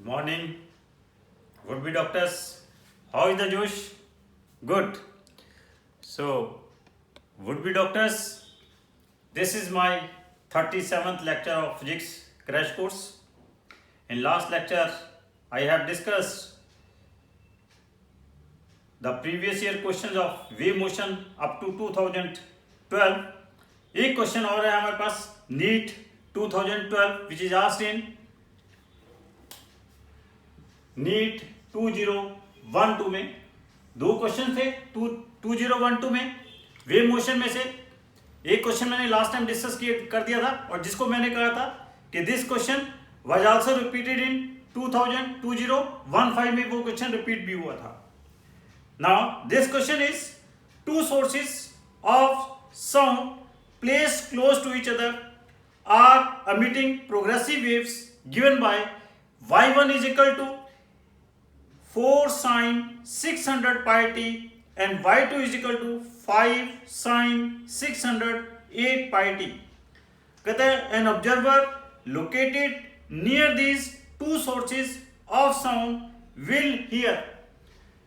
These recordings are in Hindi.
morning, would be doctors. How is the Josh? Good. So, would be doctors, this is my 37th lecture of physics crash course. In last lecture, I have discussed the previous year questions of wave motion up to 2012. एक क्वेश्चन और है हमारे पास NEET 2012 which is asked in NEET 2012 में दो क्वेश्चन थे 2012 में वेव मोशन में से एक क्वेश्चन मैंने लास्ट टाइम डिस्कस कर दिया था और जिसको मैंने कहा था कि this question was also repeated in 2015 में वो क्वेश्चन रिपीट भी हुआ था. Now this question is to sources of sound placed close to each other are emitting progressive waves given by y1 is equal to 4 sine 600 pi t and y2 is equal to 5 sine 608 pi t. कहते हैं an observer located near these two sources of sound will hear.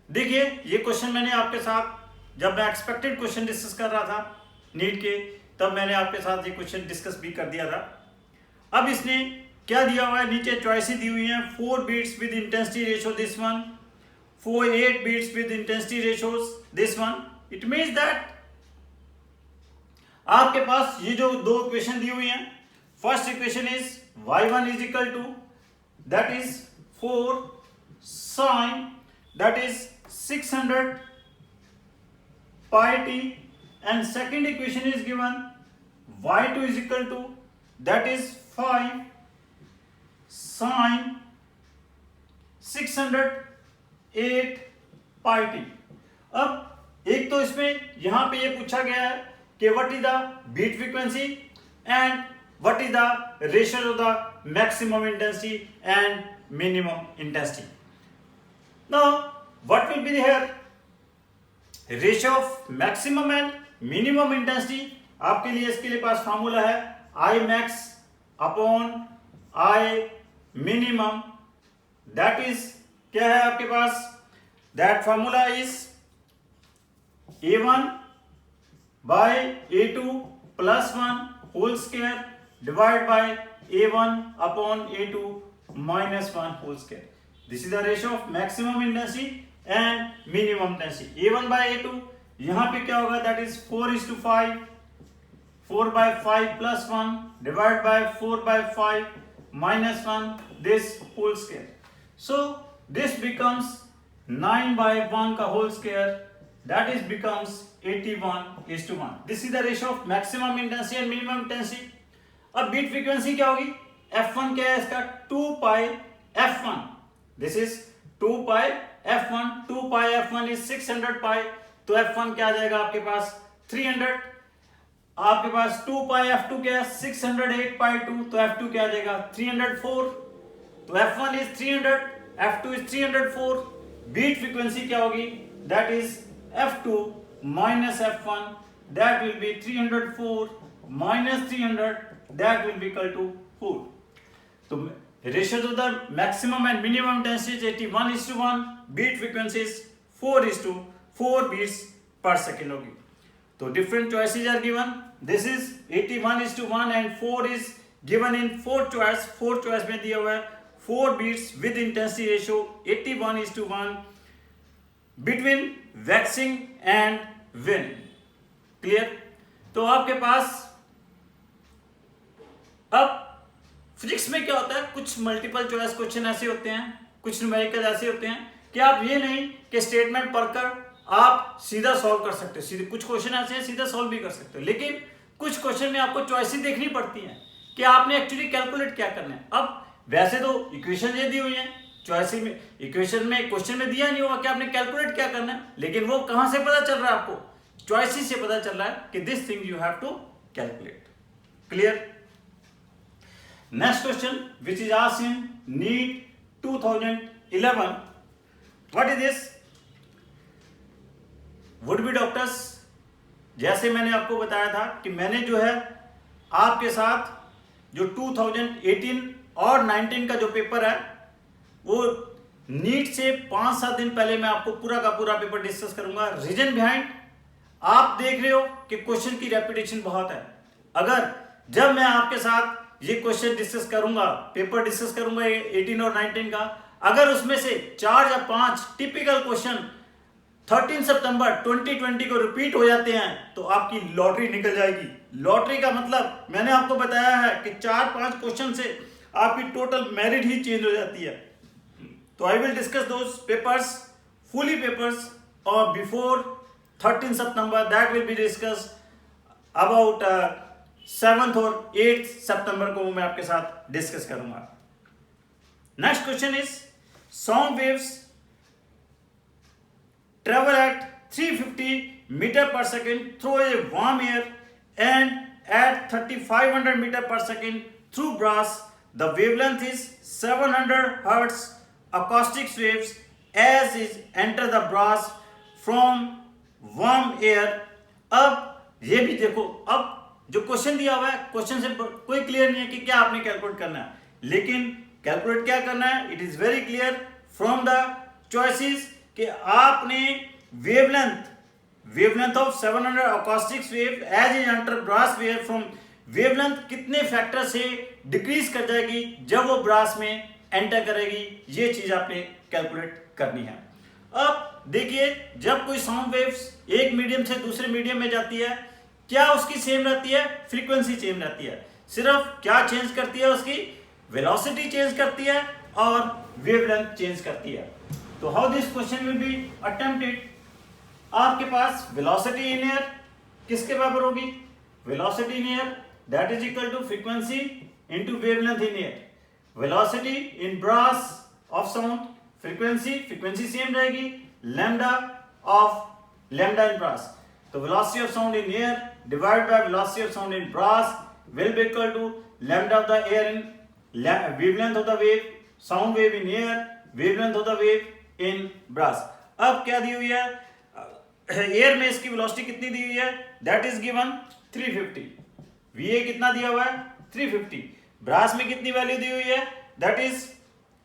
देखिए ये क्वेश्चन मैंने आपके साथ जब मैं एक्सपेक्टेड क्वेश्चन डिस्कस कर रहा था नीट के तब मैंने आपके साथ ये क्वेश्चन डिस्कस भी कर दिया था. अब इसने क्या दिया हुआ है, नीचे चॉइसेस दी हुई हैं 4 beats with intensity ratio this one, 8 beats with intensity ratios this one. It means that आपके पास ये जो दो इक्वेशन दी हुई हैं, first equation is y1 is equal to that is 4 sin that is 600 pi t and second equation is given y2 is equal to that is 5 sin 608 pi t. अब एक तो इसमें यहां पे ये पूछा गया है कि what is the beat frequency and what is the ratio of the maximum intensity and minimum intensity. Now what will be here ratio of maximum and minimum intensity. आपके लिए इसके लिए पास फार्मूला है I max upon I minimum. That is क्या है आपके पास, that formula is a1 by a2 plus 1 whole square divide by a1 upon a2 minus 1 whole square. This is the ratio of maximum intensity and minimum intensity. a1 by a2 यहां पे क्या होगा, that is 4:5, 4 by 5 plus 1 divided by 4 by 5 minus 1 this whole square. So this becomes 9 by 1 का whole square, that is becomes 81:1. This is the ratio of maximum intensity and minimum intensity. अब beat frequency क्या होगी, f1 क्या है इसका 2 pi f1. This is 2 pi f1. 2 pi f1 is 600 pi. तो f1 क्या आ जाएगा आपके पास 300. आपके पास 2 pi f2 क्या है 608 pi 2. तो f2 क्या आ जाएगा 304. तो f1 is 300, f2 is 304. Beat frequency क्या होगी, that is f2 minus f1, that will be 304 minus 300, that will be equal to 4. तो ratio to the maximum and minimum intensity 81:1. Beat frequency is 4 beats per second होगी. तो different choices are given. This is 81:1 and 4 is given in 4 choice. 4 choice में दिया हुआ है 4 beats with intensity ratio 81:1 between waxing and win. Clear. तो आपके पास अब फिजिक्स में क्या होता है, कुछ मल्टीपल चॉइस क्वेश्चन ऐसे होते हैं, कुछ न्यूमेरिकल ऐसे होते हैं कि आप ये नहीं कि स्टेटमेंट पढ़कर आप सीधा सॉल्व कर सकते हो. सीधे कुछ क्वेश्चन ऐसे हैं सीधा सॉल्व भी कर सकते हो, लेकिन कुछ क्वेश्चन में आपको चॉइसेस देखनी पड़ती हैं कि आपने एक्चुअली कैलकुलेट क्या करना है. अब वैसे तो इक्वेशन ये दी हुई है, चॉइसेस में इक्वेशन में क्वेश्चन में दिया नहीं हुआ कि आपने कैलकुलेट क्या करना है, लेकिन वो कहां से पता चल रहा है आपको, चॉइसेस से पता चल रहा है कि this thing you have to calculate. Clear. Next question which is asked in NEET 2011. What is this, would be doctors. जैसे मैंने आपको बताया था कि मैंने जो है आपके साथ जो 2018 और 19 का जो पेपर है वो नीट से 5-7 दिन पहले मैं आपको पूरा का पूरा पेपर डिस्कस करूंगा। रीजन बिहाइंड, आप देख रहे हो कि क्वेश्चन की रेपिटेशन बहुत है। अगर जब मैं आपके साथ ये क्वेश्चन डिस्कस करूंगा, पेपर डिस्कस करूंगा 18 और 19 का, अगर उसमें से 4 या 5 टिपिकल क्वेश्चन 13 सितंबर 2020 को रिपीट हो जाते हैं तो आपकी लॉटरी निकल जाएगी। लॉटरी का मतलब मैंने आपको बताया है कि 4-5 क्वेश्चन से आपकी टोटल मेरिट ही चेंज हो जाती है। तो I will discuss those papers, fully papers, और before 13 September that will be discuss about 7th और 8th सितंबर को मैं आपके साथ डिस्कस करूंगा। Next question is sound waves travel at 350 meter per second through a warm air and at 3500 meter per second through brass. The wavelength is 700 hertz. Acoustic waves as is enter the brass from warm air. अब ये भी देखो, अब जो क्वेश्चन दिया हुआ है, क्वेश्चन से कोई क्लियर नहीं है कि क्या आपने कैलकुलेट करना है, लेकिन कैलकुलेट क्या करना है, it is very clear from the choices कि आपने wavelength of 700 acoustic wave as is enter brass wave from, wavelength कितने फैक्टर से डिक्रीज कर जाएगी जब वो ब्रास में एंटर करेगी, ये चीज आपने कैलकुलेट करनी है। अब देखिए, जब कोई साउंड वेव्स एक मीडियम से दूसरे मीडियम में जाती है, क्या उसकी सेम रहती है? फ्रीक्वेंसी सेम रहती है, सिर्फ क्या चेंज करती है, उसकी वेलोसिटी चेंज करती है और वेवलेंथ चेंज करती है। तो how this question will be attempted, आपके पास वेलोसिटी इन एयर किसके बराबर होगी? Velocity in air that is equal to frequency into wavelength in air. Velocity in brass of sound, frequency same रहेगी, लैम्डा इन ब्रास। तो velocity of sound in air divide by velocity of sound in brass will be equal to lambda of the air in wavelength of the wave, sound wave in air, wavelength of the wave in brass. अब क्या दी हुई है? एयर में इसकी वेलोसिटी कितनी दी हुई है? That is given 350। वीए कितना दिया हुआ है? 350। ब्रास में कितनी वैल्यू दी हुई है? That is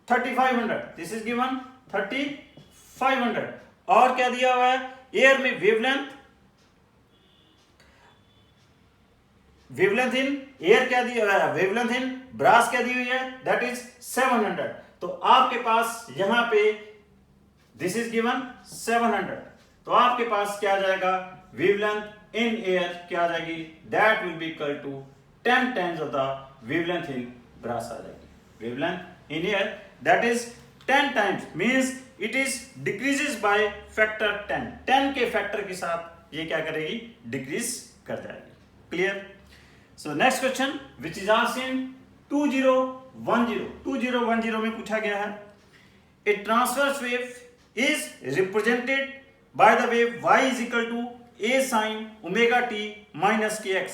3500। This is given 3500। और क्या दिया हुआ है? एयर में वेवलेंथ इन एयर क्या दी हुई है? वेवलेंथ इन ब्रास क्या दी हुई है? That is 700। तो आपके पास यहां पे दिस इज गिवन 700, तो आपके पास क्या आ जाएगा? वेवलेंथ इन एयर क्या आ जाएगी? That will be equal to 10 times of the wavelength in brass आ जाएगी। Wavelength in air that is 10 times, means it is decreases by factor 10। 10 के फैक्टर के साथ ये क्या करेगी? डिक्रीज कर जाएगी। Clear? So next question which is asked in 2010 में पूछा गया है, a transverse wave is represented by the wave y is equal to a sin omega t minus kx.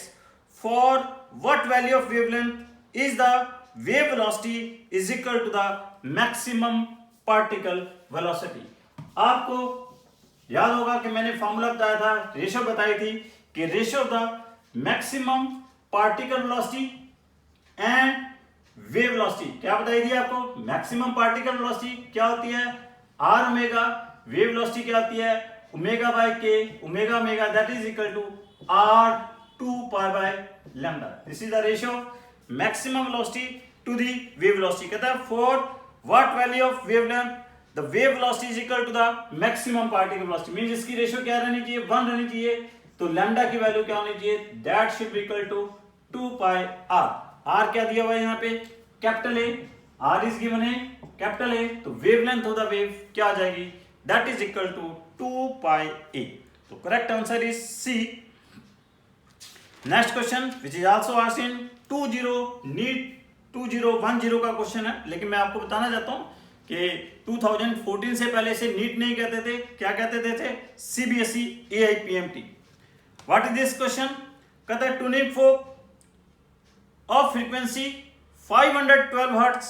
For what value of wavelength is the wave velocity is equal to the maximum particle velocity? आपको याद होगा कि मैंने फॉर्मूला बताया था, रेशो बताई थी कि ratio of the maximum particle velocity and wave velocity क्या बताई थी आपको? मैक्सिमम पार्टिकल वेलोसिटी क्या होती है? आर ओमेगा, वेव वेलोसिटी क्या होती है? Omega by K, omega that is equal to R 2 pi by lambda. This is the ratio maximum velocity to the wave velocity. कहता है for what value of wavelength the wave velocity is equal to the maximum particle velocity, means इसकी रेशियो क्या रहनी चाहिए? 1 रहनी चाहिए। तो लैम्डा की वैल्यू क्या होनी चाहिए? That should be equal to 2 pi R. R क्या दिया हुआ है यहाँ पे? Capital A. R is given है कैपिटल ए, तो वेवलेंथ ऑफ द वेव क्या आ जाएगी? That is equal to 2 pi A. तो correct answer is C. Next question which is also asked in 2010 का क्वेश्चन है, लेकिन मैं आपको बताना चाहता हूं कि 2014 से पहले से नीट नहीं कहते थे, क्या कहते थे? CBSE AIPMT। What is this question? कहता है tuning folk of frequency 512 hertz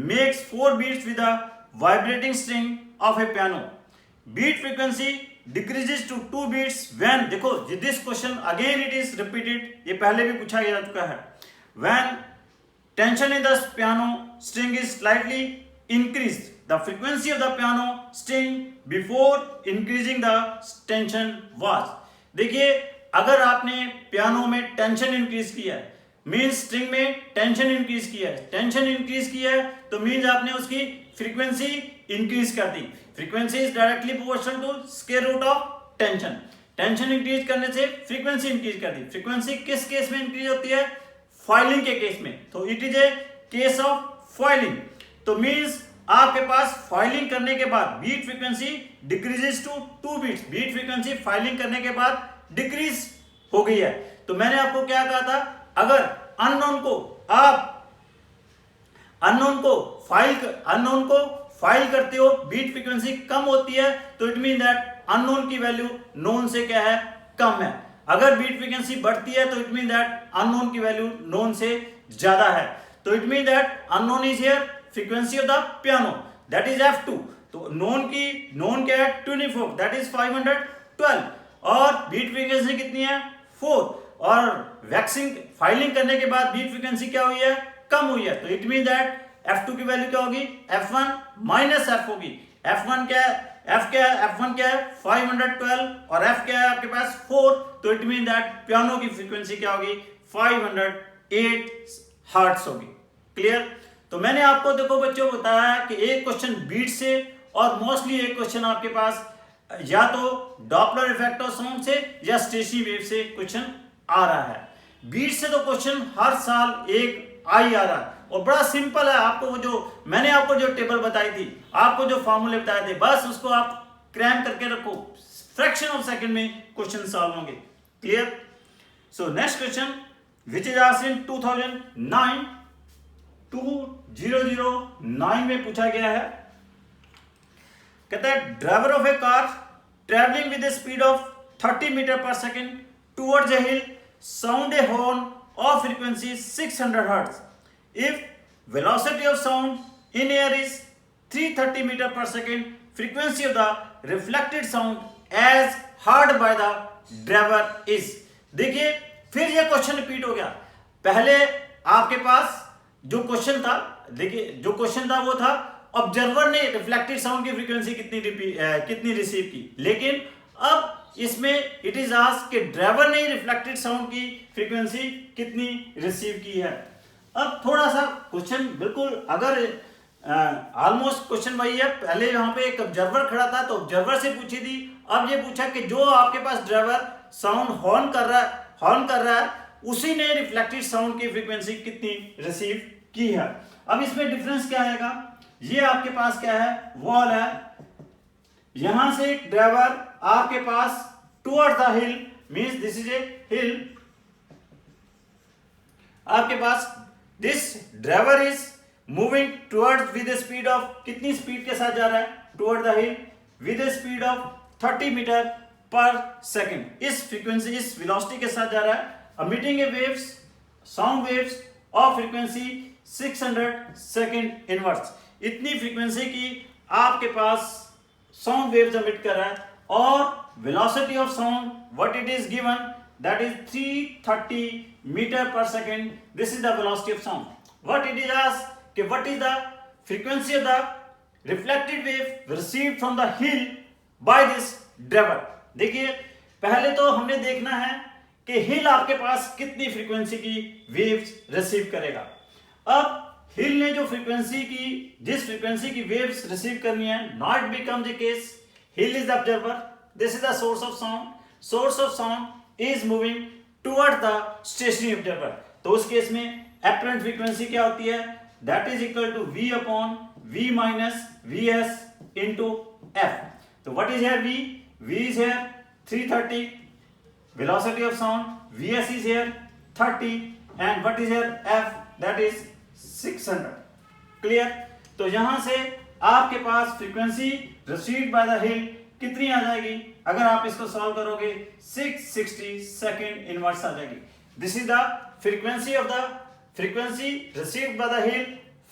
makes 4 beats with a vibrating string of a piano. Beat frequency decreases to 2 beats when, देखो this question again it is repeated, ये पहले भी पूछा जा चुका है, when tension in the piano string is slightly increased the frequency of the piano string before increasing the tension was. देखिए अगर आपने पियानो में टेंशन इंक्रीज किया है, मीन्स स्ट्रिंग में टेंशन इंक्रीज किया है, टेंशन इंक्रीज किया है तो मीन्स आपने उसकी फ्रीक्वेंसी इंक्रीज कर दी. Frequency is directly proportional to square root of tension. Tension increase करने से फ्रीक्वेंसी इंक्रीज कर दी. फ्रीक्वेंसी किस केस में इंक्रीज होती है? फाइलिंग के केस में. तो it is a case of filing. तो मीन्स आपके पास फाइलिंग करने के बाद beat frequency decreases to 2 beats. Beat frequency filing करने के बाद डिक्रीज हो गई है. तो मैंने आपको क्या कहा था, अगर अननोन को फाइल करते हो, बीट फ्रीक्वेंसी कम होती है तो इट मीन दैट अननोन की वैल्यू नोन से क्या है? कम है. अगर बीट फ्रीक्वेंसी बढ़ती है तो इट मीन दैट अननोन की वैल्यू नोन से ज्यादा है. तो it mean that unknown is here frequency of the piano that is f2. तो नोन क्या है? 24 दैट इज 512 और बीट फ्रीक्वेंसी कितनी है? 4. और वैक्सिंग फाइलिंग करने के बाद बीट फ्रीक्वेंसी क्या हुई है? कम हुई है. तो इट मीन दैट f2 की वैल्यू क्या होगी? f1 माइनस f होगी. f1 क्या है? f1 क्या है? 512 और f क्या है आपके पास? 4. तो इट मीन दैट पियानो की फ्रीक्वेंसी क्या होगी? 508 हर्ट्ज होगी. क्लियर? तो मैंने आपको देखो बच्चों बताया कि एक क्वेश्चन बीट से और मोस्टली एक क्वेश्चन आपके पास या तो डॉपलर इफेक्ट ऑफ साउंड से या स्टेशनरी वेव से क्वेश्चन आ रहा है. बीट से तो क्वेश्चन हर साल एक आ रहा है और बड़ा सिंपल है. आपको वो जो मैंने आपको जो टेबल बताई थी, आपको जो फॉर्मूले बताए थे, बस उसको आप क्रैम करके रखो, फ्रैक्शन ऑफ सेकंड में क्वेश्चन सॉल्व होंगे. Clear? So next question which is asked in 2009 में पूछा गया है. कहता है driver of a car travelling with a speed of 30 metre per second towards a hill sound a horn of frequency 600 hertz. If velocity of sound in air is 330 meter per second, frequency of the reflected sound as heard by the driver is. देखिए फिर ये क्वेश्चन रिपीट हो गया. पहले आपके पास जो क्वेश्चन था, देखिए जो क्वेश्चन था वो था ऑब्जर्वर ने रिफ्लेक्टेड साउंड की फ्रीक्वेंसी कितनी रिसीव की, लेकिन अब इसमें इट इज आस्क्ड कि ड्राइवर ने रिफ्लेक्टेड साउंड की फ्रीक्वेंसी कितनी रिसीव की है. अब थोड़ा सा क्वेश्चन बिल्कुल अगर ऑलमोस्ट क्वेश्चन वही है. पहले यहाँ पे एक ऑब्जर्वर खड़ा था तो ऑब्जर्वर से पूछी थी. अब ये पूछा कि जो आपके पास ड्राइवर साउंड हॉर्न कर रहा है उसी ने रिफ्लेक्टेड साउंड की फ्रीक्वेंसी कितनी रिसीव की है. अब इसमें डिफरेंस क्या आएगा? ये आपके पास क्या है? वॉल है. यहां से एक ड्राइवर आपके पास towards the hill, means this is a hill. आपके पास this driver is moving towards with a speed of, कितनी स्पीड के साथ जा रहा है? Toward the hill with a speed of 30 metre per second. इस फ्रीक्वेंसी, इस वेलोसिटी के साथ जा रहा है. emitting a waves, sound waves of frequency 600 second inverse. इतनी फ्रीक्वेंसी की आपके पास साउंड वेव्स एमिट कर रहा है और velocity of sound what it is given that is 330 metre per second. This is the velocity of sound. What it is asked कि what is the frequency of the reflected wave received from the hill by this driver. देखिए पहले तो हमने देखना है कि हिल आपके पास कितनी फ्रीक्वेंसी की वेव्स रिसीव करेगा. अब हिल ने जो जिस फ्रीक्वेंसी की वेव्स रिसीव करनी है, not becomes the case. Hill is the observer, this is the source of sound. Source of sound is moving toward the stationary observer. तो उस केस में एपरेंट फ्रीक्वेंसी क्या होती है? That is equal to v upon v minus vs into f. तो what is here v? v is here 330. velocity of sound vs is here 30 and what is here f, that is 600. clear? तो यहां से आपके पास frequency received by the hill कितनी आ जाएगी? अगर आप इसको सॉल्व करोगे 660 सेकेंड इनवर्स आ जाएगी. This is the frequency of the frequency received by the hill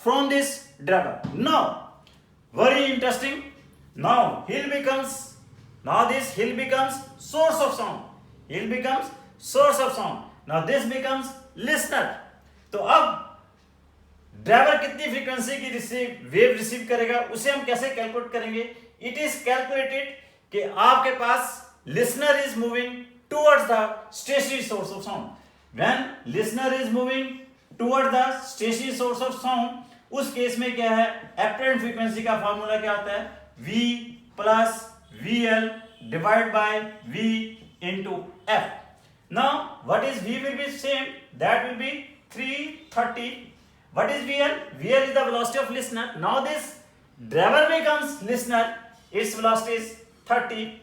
from this driver. Now very interesting. Now this hill becomes source of sound. Hill becomes source of sound. Now this becomes listener. तो अब ड्राइवर कितनी फ्रीक्वेंसी की वेव रिसीव करेगा उसे हम कैसे कैलकुलेट करेंगे? इट इज कैलकुलेटेड कि आपके पास listener is moving towards the stationary source of sound. When listener is moving toward the stationary source of sound, उस केस में क्या है, एपरेंट फ्रीक्वेंसी का फार्मूला क्या होता है? V plus VL divide by V into F. Now what is V will be same, that will be 330. What is VL? VL is the velocity of listener. Now this driver becomes listener, its velocity is 30.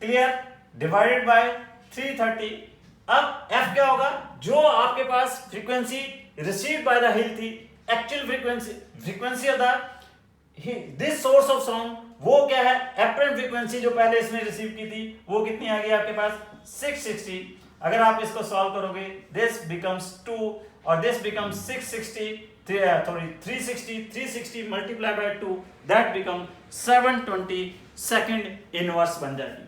Clear? Divided by 330. अब F क्या होगा? जो आपके पास frequency receive by the hill थी, actual frequency of the this source of sound, वो क्या है? एपरेंट फ्रीक्वेंसी जो पहले इसने रिसीव की थी वो कितनी आ गई आपके पास? 660. अगर आप इसको सॉल्व करोगे, दिस बिकम्स 2 और this becomes 660, 360 multiply by 2, that become 720 second inverse बन जाएगी.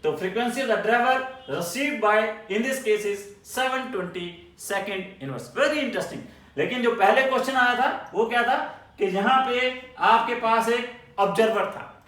तो frequency of the driver received by in this case is 720 second inverse. Very interesting. लेकिन जो पहले क्वेश्चन आया था वो क्या था कि यहां पे आपके पास एक ऑब्जर्वर था,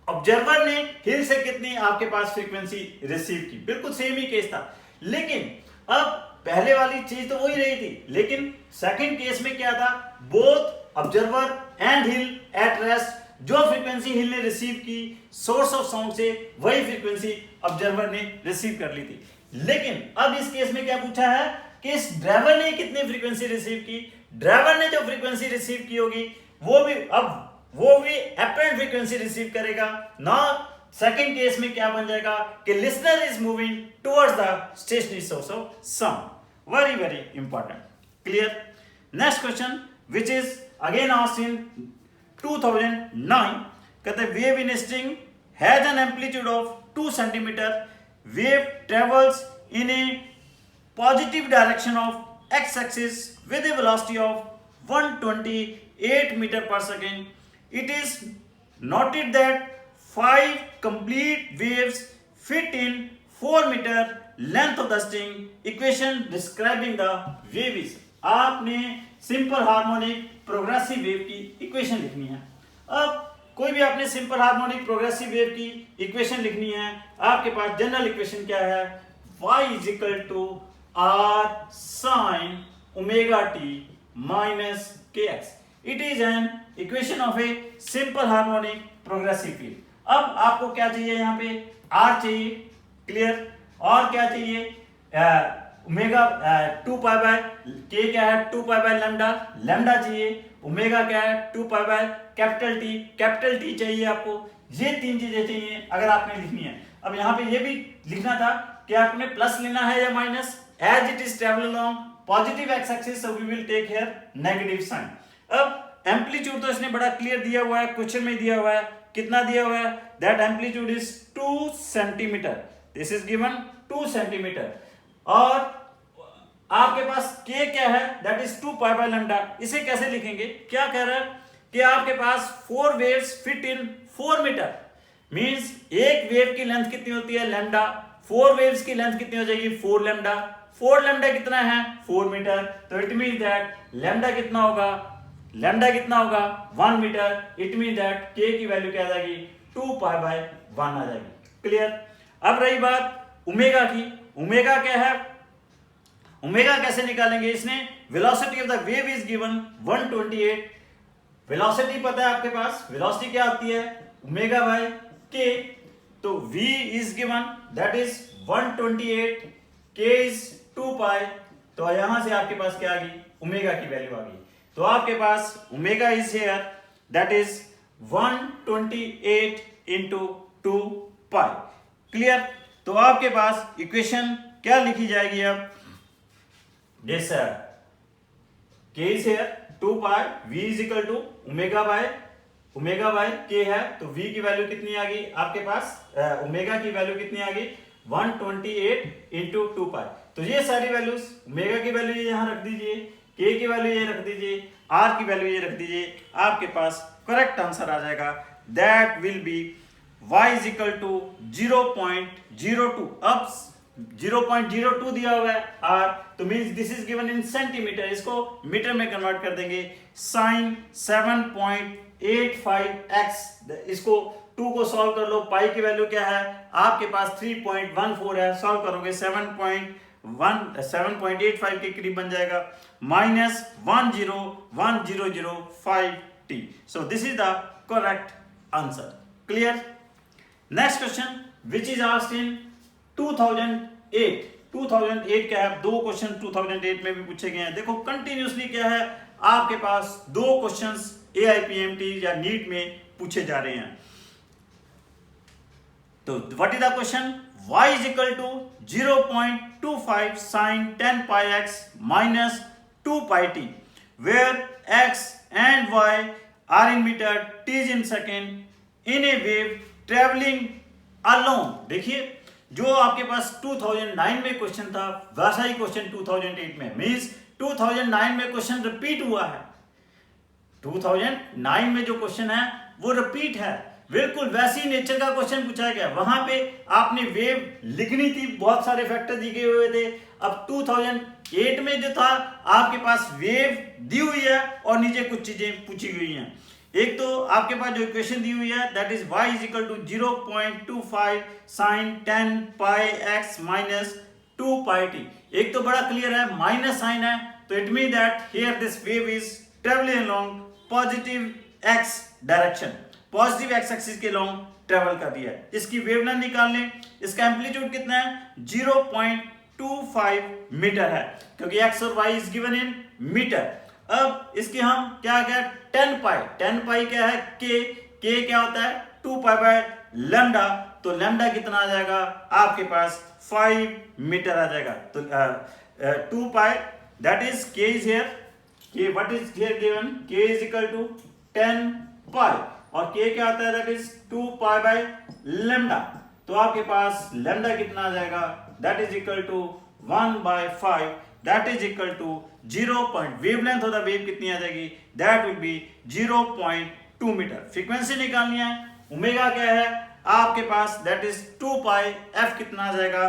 ऑब्जर्वर ने हिल से कितनी आपके पास फ्रीक्वेंसी रिसीव की, बिल्कुल सेम ही केस था. लेकिन अब पहले वाली चीज तो वही रही थी, लेकिन सेकंड केस में क्या था? Both observer and hill at rest. जो फ्रीक्वेंसी हिल ने रिसीव की सोर्स ऑफ साउंड से, वही फ्रीक्वेंसी ऑब्जर्वर ने रिसीव कर ली थी. लेकिन अब इस केस में क्या पूछा है कि इस ड्राइवर ने कितनी फ्रीक्वेंसी रिसीव की? ड्राइवर ने जो फ्रीक्वेंसी रिसीव की होगी वो भी एपरेंट फ्रीक्वेंसी रिसीव करेगा. ना सेकंड केस में क्या बन जाएगा कि listener is moving towards the stationary source of sound. Very very important. Clear? Next question which is again asked in 2009. कहते हैं wave in string has an amplitude of 2 centimetre. Wave travels in a positive direction of x-axis with a velocity of 128 meter per second. It is noted that 5 complete waves fit in 4 meter length of the string. Equation describing the wave is. आपने सिंपल हार्मोनिक प्रोग्रेसिव वेव की इक्वेशन लिखनी है. अब कोई भी आपने सिंपल हार्मोनिक प्रोग्रेसिव वेव की इक्वेशन लिखनी है, आपके पास जनरल इक्वेशन क्या है? y is equal to R sin omega t minus kx. It is an equation of a simple harmonic progressive field. अब आपको क्या चाहिए? यहाँ पे R चाहिए. क्लियर? और क्या चाहिए? ओमेगा 2 पाई बाय k क्या है? 2 पाई बाय लैम्डा. लैम्डा चाहिए. ओमेगा क्या है? 2 pi by capital T. Capital T चाहिए आपको. ये तीन चीजें चाहिए अगर आपने लिखनी है. अब यहाँ पे ये भी लिखना था कि आपने प्लस लेना है या minus. As it is travel along positive x-axis, so we will take here negative sign. अब एम्पलीट्यूड तो इसने बड़ा क्लियर दिया हुआ है, क्वेश्चन में दिया हुआ है. कितना दिया हुआ है? That amplitude is 2 centimetre. This is given 2 centimetre. और आपके पास k क्या है? That is 2 pi by lambda. इसे कैसे लिखेंगे? क्या कह रहा है कि आपके पास 4 waves fit in 4 metre. Means एक वेव की लेंथ कितनी होती है? लैम्डा. 4 वेव्स की लेंथ कितनी हो जाएगी? 4 लैम्डा. 4 लैम्डा कितना है? 4 मीटर. तो इट मीन दैट लैम्डा कितना होगा? 1 metre. It mean that k की वैल्यू क्या आ जाएगी? 2 पाई बाय 1 आ जाएगी. क्लियर? अब रही बात ओमेगा की. ओमेगा क्या है? ओमेगा कैसे निकालेंगे? इसने velocity of the wave is given 128. Velocity पता है आपके पास? वेलोसिटी क्या होती है? Omega bye k. तो v is given, that is 128, k is 2 pi. तो यहां से आपके पास क्या आ गई? ओमेगा की वैल्यू आ गई. तो आपके पास omega is here, that is 128 into 2 pi. क्लियर? तो आपके पास इक्वेशन क्या लिखी जाएगी अब? Yes sir. k is here 2 pi, v is equal to omega by k है. तो v की वैल्यू कितनी आ गई आपके पास? ओमेगा की वैल्यू कितनी आ गई? 128 into 2 pi. तो ये सारी वैल्यूज, ओमेगा की वैल्यू ये यहाँ रख दीजिए, k की वैल्यू ये रख दीजिए, r की वैल्यू ये रख दीजिए. आपके पास करेक्ट आंसर आ जाएगा. That will B y is equal to 0.02. अब 0.02 दिया हुआ है r, तो means this is given in centimetre, इसको मीटर में कन्वर्ट कर देंगे। sin 7.85x, इसको 2 को सॉल्व कर लो, पाई की वैल्यू क्या है आपके पास 3.14 है, सॉल्व करोगे 7.85 के करीब बन जाएगा, minus 101,005t। So this is the correct answer. Clear? Next question which is asked in 2008 क्या है, 2 क्वेश्चन 2008 में भी पूछे गए हैं। देखो कंटिन्यूसली क्या है आपके पास 2 क्वेश्चंस AIPMT या नीट में पूछे जा रहे हैं। तो what is the question, y is equal to 0.25 sin 10 pi x minus 2 pi t, where x and y are in meter, t is in second, in a wave traveling along। देखिए जो आपके पास 2009 में क्वेश्चन था वैसा ही क्वेश्चन 2008 में, मींस 2009 में क्वेश्चन रिपीट हुआ है, 2009 में जो क्वेश्चन है वो रिपीट है, बिल्कुल वैसी नेचर का क्वेश्चन पूछा गया। वहां पे आपने वेव लिखनी थी, बहुत सारे फैक्टर दिए हुए थे। अब 2008 में जो था आपके पास वेव दी हुई है और नीचे कुछ चीजें पूछी हुई हैं। एक तो आपके पास जो इक्वेशन दी हुई है that is y is equal to 0.25 sin 10 pi x minus 2 pi t। एक तो बड़ा क्लियर है, माइनस साइन है, तो it mean that here this wave is travelling along positive x direction, positive x axis के लॉन्ग ट्रेवल कर दिया है। इसकी वेवलेंथ निकाल लें, इसका एम्पलीट्यूड कितना है 0.25 मीटर है, क्योंकि x और y is given in metre. अब इसके हम क्या 10 पाई क्या है k क्या होता है 2 पाई बाय लैम्डा, तो लैम्डा कितना आ जाएगा आपके पास 5 मीटर आ जाएगा। तो 2 pi that is k is here, k what is here given, k is equal to 10 pi और k क्या होता है that is 2 pi by lambda, तो आपके पास लैम्डा कितना आ जाएगा that is equal to 1/5, that is equal to 0. Wavelength of the wave कितनी आ जाएगी that will be 0.2 metre. Frequency निकालनी है, ओमेगा क्या है आपके पास दैट इज 2 पाई, f कितना आ जाएगा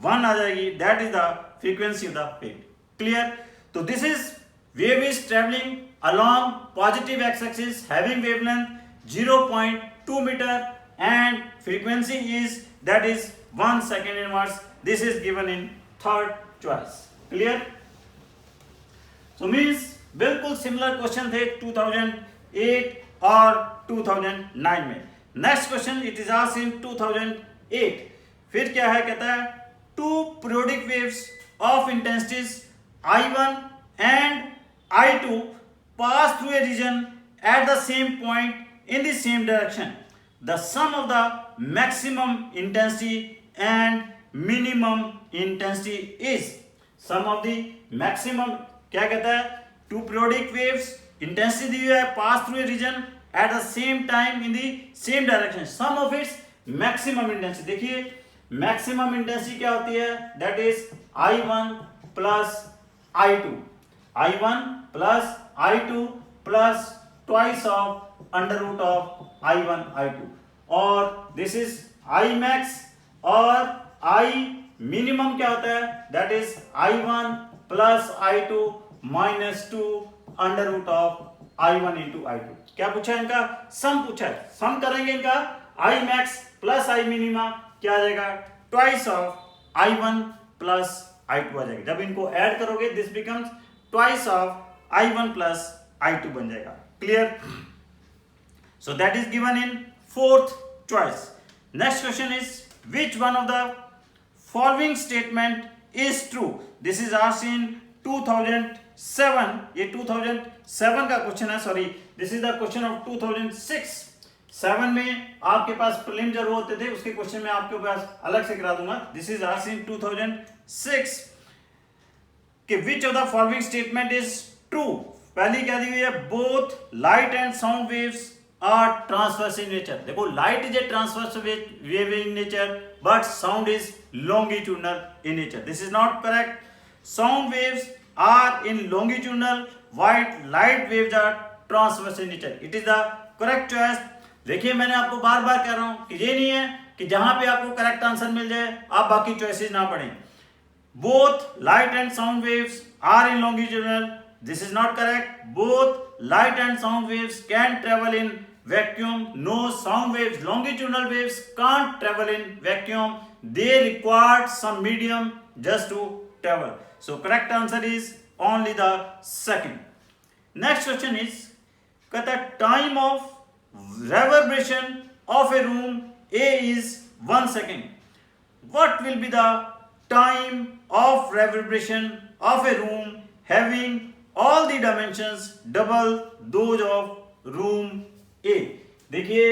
1 आ जाएगी, that is the frequency of the wave. Clear? तो this is wave is travelling along positive x axis having wavelength 0.2 meter and frequency is that is 1 second inverse. This is given in third choice. Clear? So means बिल्कुल सिमिलर क्वेश्चन थे 2008 और 2009 में। Next question it is asked in 2008। फिर क्या है, कहता है two periodic waves of intensities I1 and I2 pass through a region at the same point in the same direction. The sum of the maximum intensity and minimum intensity is, sum of the maximum क्या कहता है, टू पीरियोडिक वेव्स इंटेंसिटी दी हुई है pass through a region at the same time in the same direction, sum of its maximum intensity. देखिए मैक्सिमम इंटेंसिटी क्या होती है that is I1 plus I2, I1 plus I2 plus twice of under root of I1 I2, और दिस इज I max और I minimum क्या होता है that is I1 plus I2 minus 2 under root of I1 into I2। क्या पूछा है इनका, सम पूछा है, सम करेंगे इनका I max plus I minima क्या आ जाएगा twice of I1 plus I2 आ जाएगा। जब इनको ऐड करोगे this becomes twice of I1 plus I2 बन जाएगा। Clear? So that is given in fourth choice. Next question is which one of the following statement is true. This is asked इन 2007, ये 2007 का क्वेश्चन है, sorry this is the question of 2006। 7 में आपके पास प्रीलिम जरूर होते थे, उसके क्वेश्चन में आपके पास अलग से करा दूंगा। दिस इज आस्क्ड इन 2006 कि which of the following statement is true. पहली क्या दी हुई है, both light and sound waves are transverse in nature. देखो light is a transverse wave in nature but sound is longitudinal in nature. This is not correct. Sound waves are in longitudinal, while light waves are transverse in nature. It is the correct choice. देखिए मैंने आपको बार बार कह रहा हूं कि ये नहीं है कि जहां पे आपको करेक्ट आंसर मिल जाए आप बाकी चॉइसेस ना पढ़ें। Both light and sound waves are in longitudinal, this is not correct. Both light and sound waves can travel in vacuum, no, sound waves, longitudinal waves can't travel in vacuum, they require some medium just to travel. So correct answer is only the second. Next question is, the time of reverberation of a room A is 1 second. What will be the time of reverberation of a room having all the dimensions double those of room ए? देखिए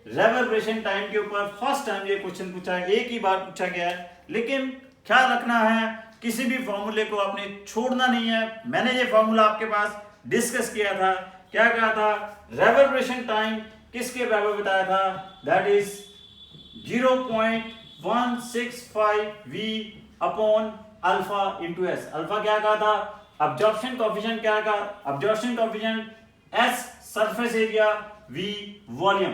रेवर्बरेशन टाइम के ऊपर फर्स्ट टाइम ये क्वेश्चन पूछा है, एक ही बार पूछा गया है, लेकिन ख्याल रखना है किसी भी फॉर्मूले को आपने छोड़ना नहीं है। मैंने ये फॉर्मूला आपके पास डिस्कस किया था, क्या कहा था, रेवर्बरेशन टाइम किसके बराबर बताया था, that is 0.165 v upon alpha into S. Alpha क्या कहा था, अब्जॉर्प्शन कोएफिशिएंट, क्या कहा, absorption coefficient, S surface area, V volume.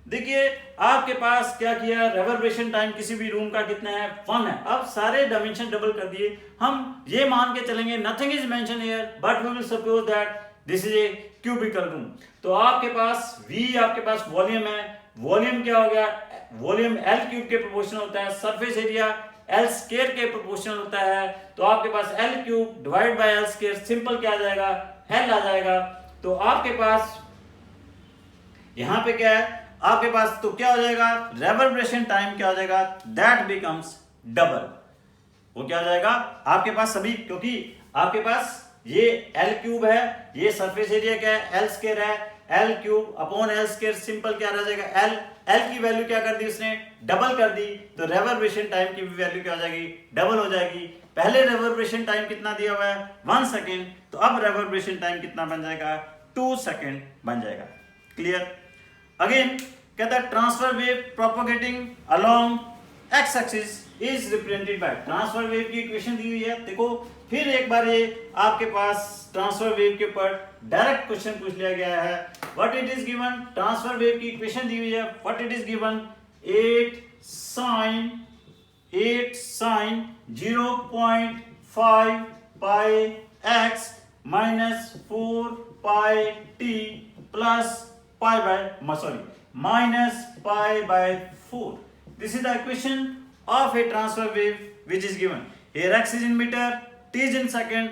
देखिए आपके पास क्या किया, रेवर्बरेशन टाइम किसी भी रूम का कितना है, 1 है। अब सारे डायमेंशन डबल कर दिए, हम ये मान के चलेंगे nothing is mention here but we will suppose that this is a cubical room. तो आपके पास V आपके पास वॉल्यूम है, वॉल्यूम क्या हो गया, वॉल्यूम L क्यूब के प्रोपोर्शनल होता है, सरफेस एरिया L स्क्वायर के प्रोपोर्शनल होता है, तो आपके पास L cube divide by L square, simple क्या आ जाएगा, L आ जाएगा। तो आपके पास यहां पे क्या है, आपके पास तो क्या हो जाएगा, रेवर्बरेशन टाइम क्या हो जाएगा, दैट बिकम्स डबल। वो क्या हो जाएगा आपके पास सभी, क्योंकि आपके पास ये L क्यूब है, ये सरफेस एरिया क्या है, L स्क्वायर है, L cube upon L square, simple क्या रह जाएगा, L की वैल्यू क्या कर दी उसने, डबल कर दी, तो रेवर्बरेशन टाइम की वैल्यू क्या हो जाएगी, डबल हो जाएगी। पहले रेवर्बरेशन टाइम कितना दिया हुआ है, 1 सेकेंड, तो अब रेवर्बरेशन टाइम कितना बन जाएगा, 2 सेकेंड बन जाएगा। क्लियर। अगेन कहता है transfer wave propagating along x axis is represented by, transfer wave की इक्वेशन दी हुई है। देखो फिर एक बार ये आपके पास ट्रांसफर वेव के ऊपर डायरेक्ट क्वेश्चन पूछ लिया गया है। What it is given, transfer wave की इक्वेशन दी हुई है, what it is given, 8 sin 0.5 pi x minus 4 pi t plus pi by minus pi by 4. This is the equation of a transfer wave which is given. Here x is in meter, t is in second.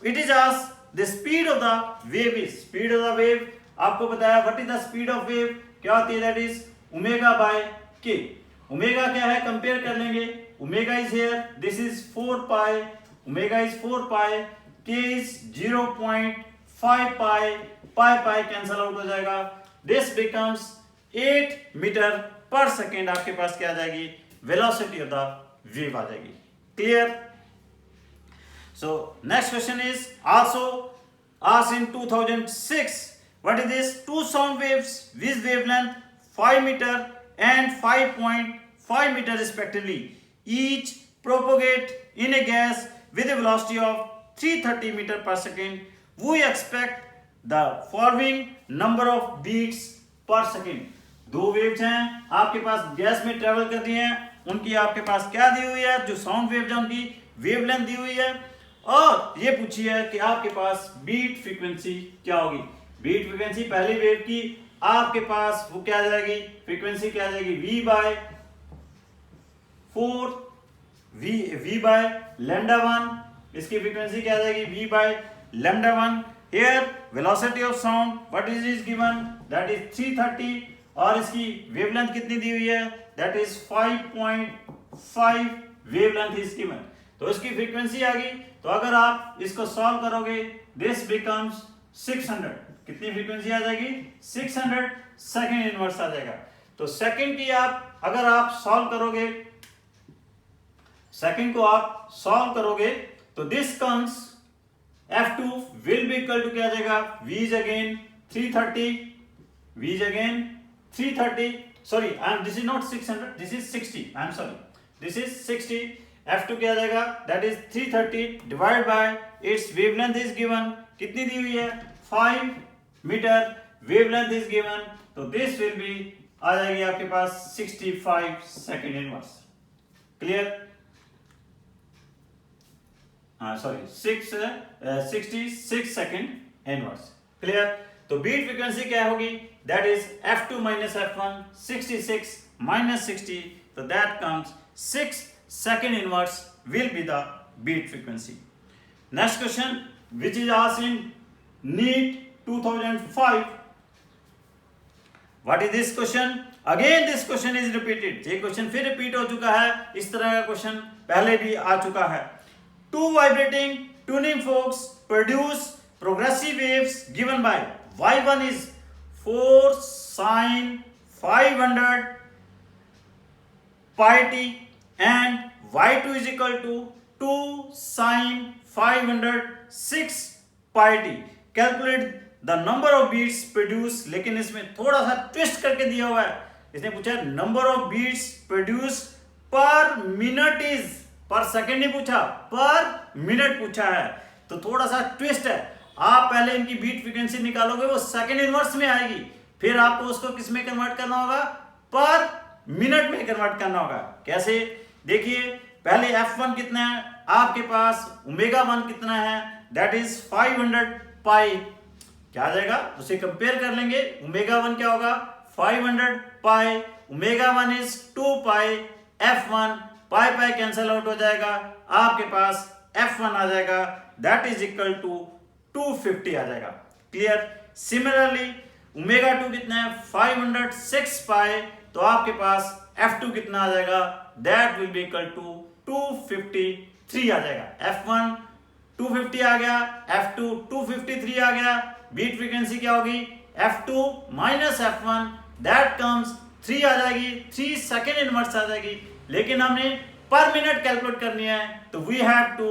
It is asked the speed of the wave is, speed of the wave आपको बताया, what is the speed of wave, क्या होती है, that is omega by k. Omega क्या है, कंपेयर कर लेंगे, omega is here, this is 4 pi, omega is 4 pi, k is 0.5 pi, pi cancel out हो जाएगा, this becomes 8 metre per second आपके पास क्या आ जाएगी, वेलोसिटी ऑफ द वेव आ जाएगी। Clear. So next question is also asked in 2006, what is this, two sound waves with wavelength 5 meter and 5.5 meter respectively, each propagate in a gas with a velocity of 330 meter per second. We expect the following number of beats per second. दो वेव्स हैं आपके पास, गैस में ट्रेवल कर रही हैं, उनकी आपके पास क्या दी हुई है, जो साउंड वेव्स हैं उनकी वेवलेंथ दी हुई है, और ये पूछी है कि आपके पास बीट फ्रीक्वेंसी क्या होगी। बीट फ्रीक्वेंसी पहली वेव की आपके पास वो क्या आ जाएगी, फ्रीक्वेंसी क्या आ जाएगी, v by 4, v by lambda 1, इसकी फ्रीक्वेंसी क्या आ जाएगी, v by lambda 1। Here velocity of sound what is given, that is 330, और इसकी वेवलेंथ कितनी दी हुई है, that is 5.5 wavelength is given. तो इसकी फ्रीक्वेंसी आ गई, तो अगर आप इसको सॉल्व करोगे दिस बिकम्स 600, कितनी फ्रीक्वेंसी आ जाएगी, 600 सेकंड इनवर्स आ जाएगा। तो सेकंड की आप अगर आप सॉल्व करोगे, सेकंड को आप सॉल्व करोगे तो this comes F2 will be equal to क्या आ जाएगा, V is again 330, V is again 330, sorry this is not 600, this is 60, I am sorry, this is 60, F2 क्या आ जाएगा, that is 330 divide by its wavelength is given, कितनी दी हुई है, 5 मीटर, वेवलेंथ इज गिवन, तो दिस विल बी आ जाएगी आपके पास 65 second inverse. Clear? Sorry 66 second inverse. Clear? तो बीट फ्रीक्वेंसी क्या होगी? That is F2 minus F1, 66 minus 60, so that comes 6 second inverse will be the beat frequency. Next question, which is asked in NEET 2005. What is this question? Again this question is repeated. ये क्वेश्चन फिर रिपीट हो चुका है। इस तरह का क्वेश्चन पहले भी आ चुका है। Two vibrating tuning forks produce progressive waves given by y1 is 4 sin 500 pi t and y2 is equal to 2 sin 506 pi t. Calculate the number of beats produced. लेकिन इसमें थोड़ा सा ट्विस्ट करके दिया हुआ है। इसने पूछा number of beats produce per minute is, per second नहीं पूछा, पर मिनट पूछा है। तो थोड़ा सा ट्विस्ट है। आप पहले इनकी बीट फ्रीक्वेंसी निकालोगे, वो सेकेंड इनवर्स में आएगी, फिर आपको उसको किस में कन्वर्ट करना होगा? पर मिनट में कन्वर्ट करना होगा। कैसे? देखिए पहले F1 कितना है आपके पास, ओमेगा 1 कितना है, दैट इज 500 पाई। क्या आ जाएगा? उसे कंपेयर कर लेंगे। ओमेगा 1 क्या होगा? 500 pi. Omega 1 is 2 pi F1, pi pi cancel out हो जाएगा, आपके पास F1 आ जाएगा, दैट इज इक्वल टू 250 आ जाएगा। क्लियर? सिमिलरली ओमेगा 2 कितना है? 506 पाई, तो आपके पास F2 कितना आ जाएगा? That will be equal to 253 आ जाएगा। F1 250 आ गया, F2 253 आ गया। बीट फ्रीक्वेंसी क्या होगी? F2 minus F1, that comes 3 आ जाएगी, 3 सेकेंड इनवर्स आ जाएगी। लेकिन हमने पर मिनट कैलकुलेट करनी है, तो we have to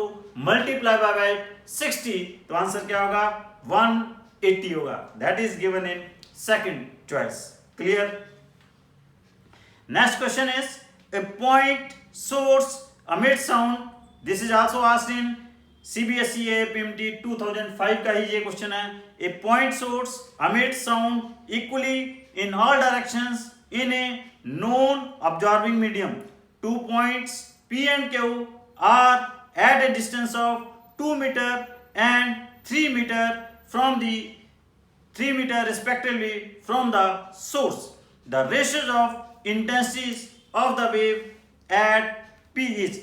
multiply by 60, तो आंसर क्या होगा? 180 होगा। That is given in second choice. Clear? Next question is a point source emits sound. This is also asked in CBSE APMT 2005 का ही ये क्वेश्चन है। A point source emits sound equally in all directions in a known absorbing medium. 2 points P and Q are at a distance of 2 meter and 3 meter from the 3 meter respectively from the source. The ratios of intensities of the wave at P is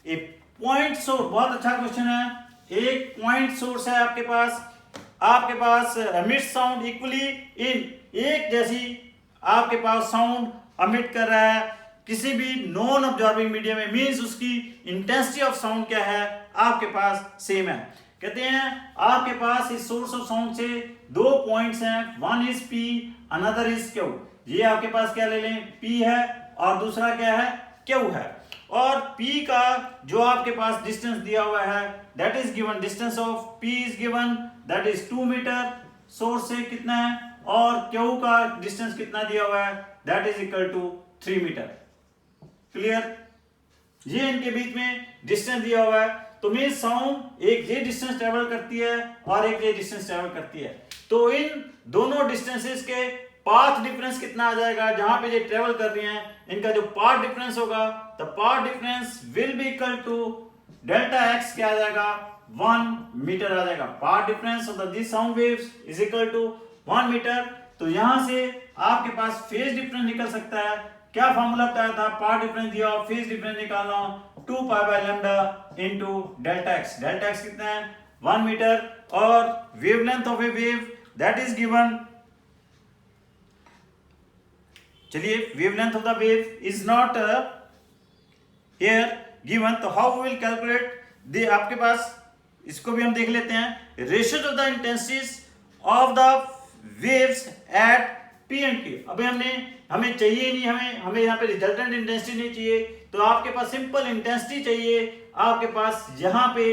a point source. बहुत अच्छा क्वेश्चन है। एक पॉइंट सोर्स है आपके पास emit साउंड इक्वली इन, एक जैसी आपके पास साउंड अमिट कर रहा है किसी भी नॉन ऑब्जॉर्बिंग मीडियम में, मींस उसकी इंटेंसिटी ऑफ साउंड क्या है आपके पास? सेम है। कहते हैं आपके पास इस सोर्स ऑफ साउंड से 2 पॉइंट्स हैं, one is P, another is Q। ये आपके पास क्या ले लें? P है और दूसरा क्या है? Q है। और P का जो आपके पास डिस्टेंस दिया हुआ है, that is given, distance of P is given, that is 2 metre source से कितना है, और Q का डिस्टेंस कितना दिया हुआ है, that is equal to 3 metre. Clear? ये इनके बीच में डिस्टेंस दिया हुआ है, तो मीन साउंड एक ये डिस्टेंस ट्रेवल करती है और एक ये डिस्टेंस ट्रेवल करती है। तो इन दोनों डिस्टेंसेस के पाथ डिफरेंस कितना आ जाएगा? जहां पे ये ट्रेवल कर रही हैं, इनका जो पाथ डिफरेंस होगा, the path difference will be equal to delta x, क्या आ जाएगा? 1 मीटर आ जाएगा। Path difference of this sound waves is equal to 1 metre. तो यहां से आपके पास फेज डिफरेंस निकल सकता है। क्या फॉर्मूला बताया था? पाथ डिफरेंस दिया और फेज डिफरेंस निकालना, 2 pi by lambda into delta x. Delta x कितना है? 1 मीटर। और wavelength of a wave that is given, चलिए wavelength of the wave is not here given, तो हाउ विल कैलकुलेट द, आपके पास इसको भी हम देख लेते हैं। Ratios of the intensities of the waves at P and Q। अभी हमें चाहिए नहीं, हमें यहाँ पे रिजल्टेंट इंटेंसिटी नहीं चाहिए, तो आपके पास सिंपल इंटेंसिटी चाहिए। आपके पास यहाँ पे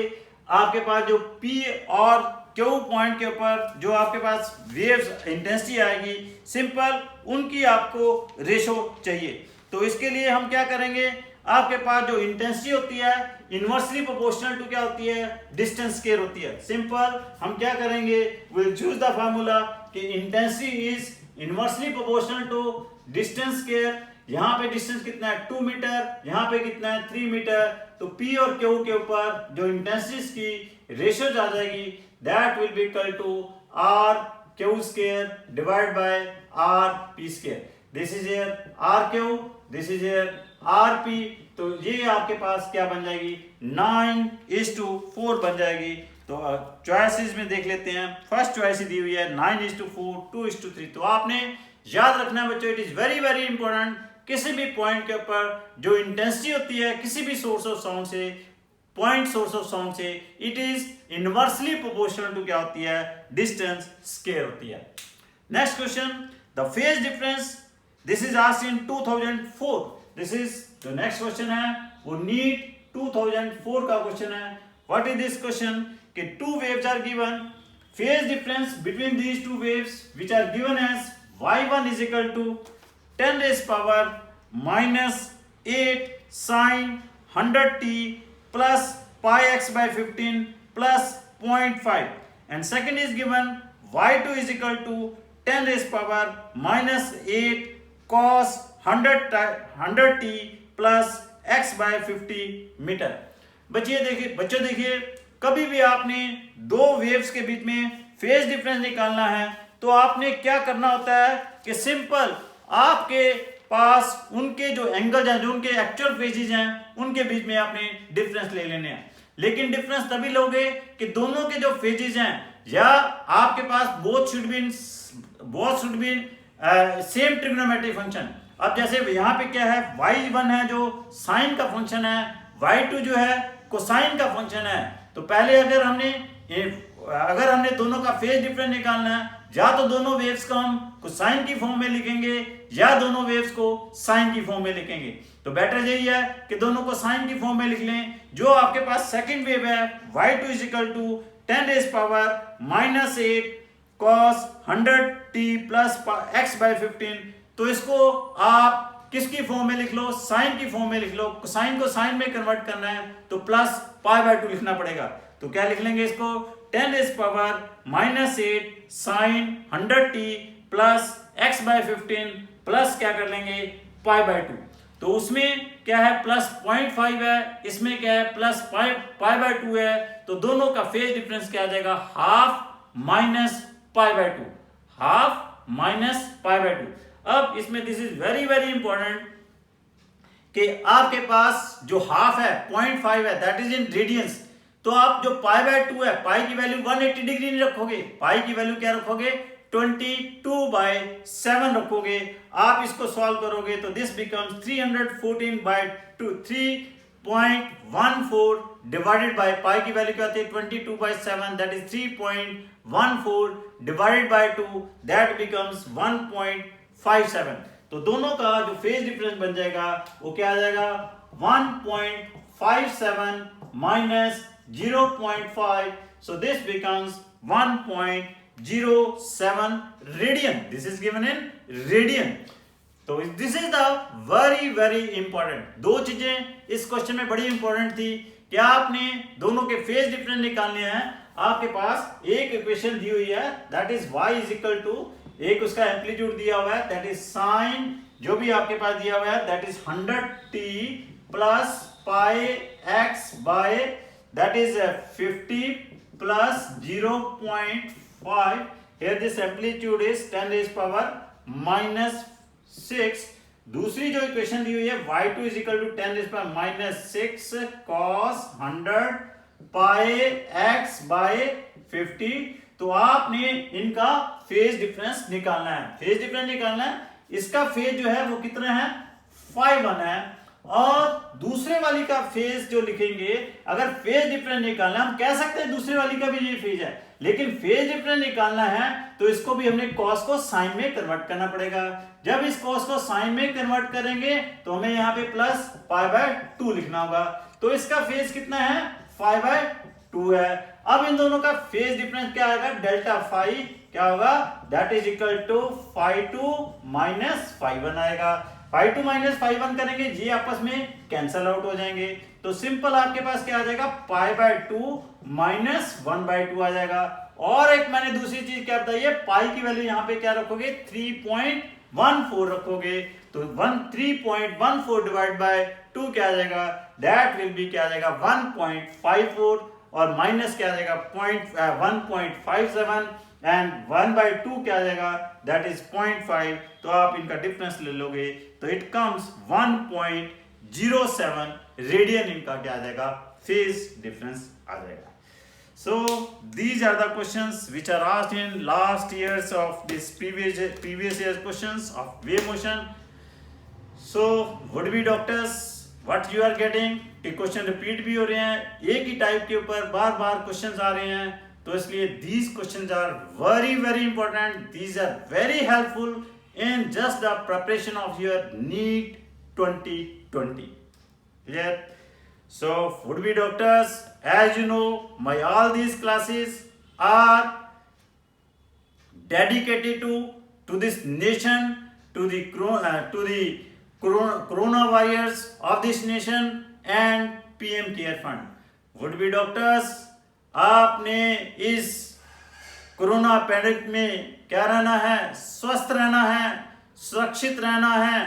आपके पास जो P और Q पॉइंट के ऊपर जो आपके पास वेव्स इंटेंसिटी आएगी, सिंपल उनकी आपको रेशो चाहिए। तो इसके लिए हम क्या करेंगे? आपके पास जो इंटेंसिटी होती है इनवर्सली प्रोपोर्शनल टू क्या होती है, डिस्टेंस स्क्वायर होती है। सिंपल हम क्या करेंगे, विल चूज द फार्मूला कि intensity is inversely proportional to distance square. यहाँ पे डिस्टेंस कितना है 2 मीटर, यहाँ पे कितना है 3 मीटर। तो P और Q के ऊपर जो इंटेंसिटीज की रेशियो आ जाएगी that will be equal to R Q square divide by R P square. This is here R Q, this is here R P। तो ये आपके पास क्या बन जाएगी 9:4 बन जाएगी। तो चॉइसेस में देख लेते हैं। फर्स्ट चॉइस दी हुई है 9:4, 2:3। तो आपने याद रखना है बच्चों, it is very very important, किसी भी पॉइंट के ऊपर जो इंटेंसिटी होती है किसी भी सोर्स ऑफ साउंड से, पॉइंट सोर्स ऑफ साउंड से, it is inversely proportional to क्या होती है, डिस्टेंस स्क्वायर होती है। Next question, the phase difference, this is asked in 2004। This is जो नेक्स्ट क्वेश्चन है वो नीट 2004 का क्वेश्चन है। व्हाट इज दिस क्वेश्चन कि two waves are given, phase difference between these two waves which are given as y1 is equal to 10 raised power minus 8 sin 100t plus pi x by 15 plus 0.5, and second is given y2 is equal to 10 raised power minus 8 cos 100t plus x by 50 metre. बच्चों देखिए कभी भी आपने दो वेव्स के बीच में फेज डिफरेंस निकालना है तो आपने क्या करना होता है कि सिंपल आपके पास उनके जो एंगल्स हैं, जो उनके एक्चुअल फेजेस हैं, उनके बीच में आपने डिफरेंस ले लेने हैं। लेकिन डिफरेंस तभी लोगे कि दोनों के जो फेजेस हैं या आपके पास both should be same trigonometric function. अब जैसे यहाँ पे क्या है, y1 है जो साइन का फंक्शन है, y2 जो है कोसाइन का फंक्शन है। तो पहले अगर हमने दोनों का फेज डिफरेंस निकालना है, या तो दोनों वेव्स को हम कोसाइन की फॉर्म में लिखेंगे या दोनों वेव्स को साइन की फॉर्म में लिखेंगे। तो बेटर यही है कि दोनों को साइन की फॉर्म में लिख लें। जो आपके पास सेकंड वेव है y2 is equal to 10 raised power minus 8 cos 100t plus x by 15। तो इसको आप किसकी फॉर्म में लिख लो, साइन की फॉर्म में लिख लो। साइन को साइन में कन्वर्ट करना है तो प्लस π/2 लिखना पड़ेगा। तो क्या लिख लेंगे इसको, 10 raised power minus 8 sin 100t plus x by 15 plus क्या कर लेंगे π/2। तो उसमें क्या है प्लस 0.5 है, इसमें क्या है प्लस π/2 है। तो दोनों का फेज डिफरेंस क्या आ जाएगा, हाफ माइनस π/2, हाफ माइनस π/2। अब इसमें this is very very important कि आपके पास जो हाफ है 0.5 है दैट इज इन रेडियंस। तो आप जो π/2 है, पाई की वैल्यू 180 डिग्री नहीं रखोगे, पाई की वैल्यू क्या रखोगे 22/7 रखोगे। आप इसको सॉल्व करोगे तो this becomes 314/2, 3.14 divided by pi की वैल्यू क्या होती है 22/7, that is 3.14 divided by 2, that becomes 1.57। तो दोनों का जो फेज डिफरेंस बन जाएगा वो क्या आ जाएगा 1.57 minus 0.5, so this becomes 1.07 radian. This is given in radian. तो this is the very very important। दो चीजें इस क्वेश्चन में बड़ी इंपॉर्टेंट थी कि आपने दोनों के फेज डिफरेंस निकालने हैं। आपके पास एक इक्वेशन दी हुई है that is y is equal to, एक उसका एम्पलीट्यूड दिया हुआ है दैट इज साइन, जो भी आपके पास दिया हुआ है that is 100t plus pi x by that is 50 plus 0.5. Here this amplitude is 10 raised power minus 6। दूसरी जो इक्वेशन दी हुई है y2 is equal to 10 raised power minus 6 cos 100 pi x by 50। तो आपने इनका फेज डिफरेंस निकालना है। फेज डिफरेंस निकालना है, इसका फेज जो है वो कितना है 5/1 है, और दूसरे वाली का फेज जो लिखेंगे, अगर फेज डिफरेंस निकालना हम कह सकते हैं दूसरे वाली का भी ये फेज है, लेकिन फेज डिफरेंस निकालना है तो इसको भी हमने कॉस को साइन में कन्वर्ट करना पड़ेगा। जब इस कॉस को साइन में कन्वर्ट करेंगे तो हमें यहाँ पे प्लस π/2 लिखना होगा। तो इसका फेज कितना है 5/2 है। अब इन दोनों का फेज डिफरेंस क्या आएगा, डेल्टा फाई क्या होगा, that is equal to φ2 minus φ1 आएगा। Phi two minus phi one करेंगे, ये आपस में कैंसल आउट हो जाएंगे, तो सिंपल आपके पास क्या आ जाएगा, pi by two minus one by two आ जाएगा। और एक मैंने दूसरी चीज क्या बताई है, पाई की वैल्यू यहाँ पे क्या रखोगे, 3.14 रखोगे, तो 3.14 डिवाइड बाय 2 क्या आ जाएगा, दैट विल बी क्या आ जाएगा 1.54, और माइनस क्या आ जाएगा 1.57, एंड 1/2 क्या आ जाएगा, दैट इज 0.5, तो आप इनका डिफरेंस ले लोगे तो इट कम्स 1.07 रेडियन, इनका क्या आ जाएगा, फेज डिफरेंस आ जाएगा। So these are the questions which are asked in last years of this previous years questions of wave motion. So would be doctors, what you are getting कि क्वेश्चन रिपीट भी हो रहे हैं, एक ही टाइप के ऊपर बार बार क्वेश्चंस आ रहे हैं, तो इसलिए these questions are very very important, these are very helpful in just the preparation of your NEET 2020. Clear? So would be doctors, as you know, my all these classes are dedicated to this nation, to the corona warriors of this nation and PM Care Fund. Would be doctors, आपने इस कोरोना पैंडेमिक में क्या रहना है, स्वस्थ रहना है, सुरक्षित रहना है,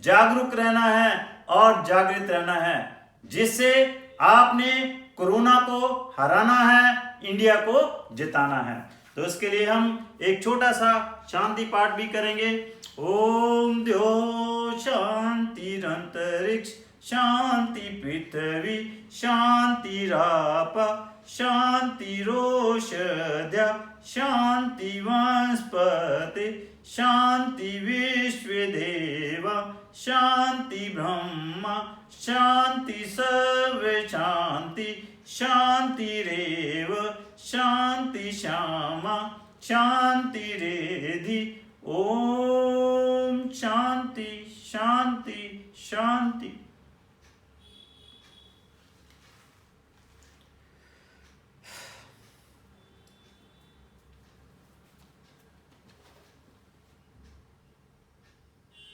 जागरूक रहना है और जागृत रहना है, जिससे आपने कोरोना को हराना है, इंडिया को जिताना है। तो इसके लिए हम एक छोटा सा शांति पाठ भी करेंगे। ओम द्यो शांतिरंतरिक्ष शांति पृथ्वी शांतिराप शांतिरोषध्या शांति वनस्पति शांति विश्वदेव शांति ब्रह्मा शांति सर्व शांति शांतिरेव शांति श्यामा शांति रेधि। ओम शांति शांति शांति।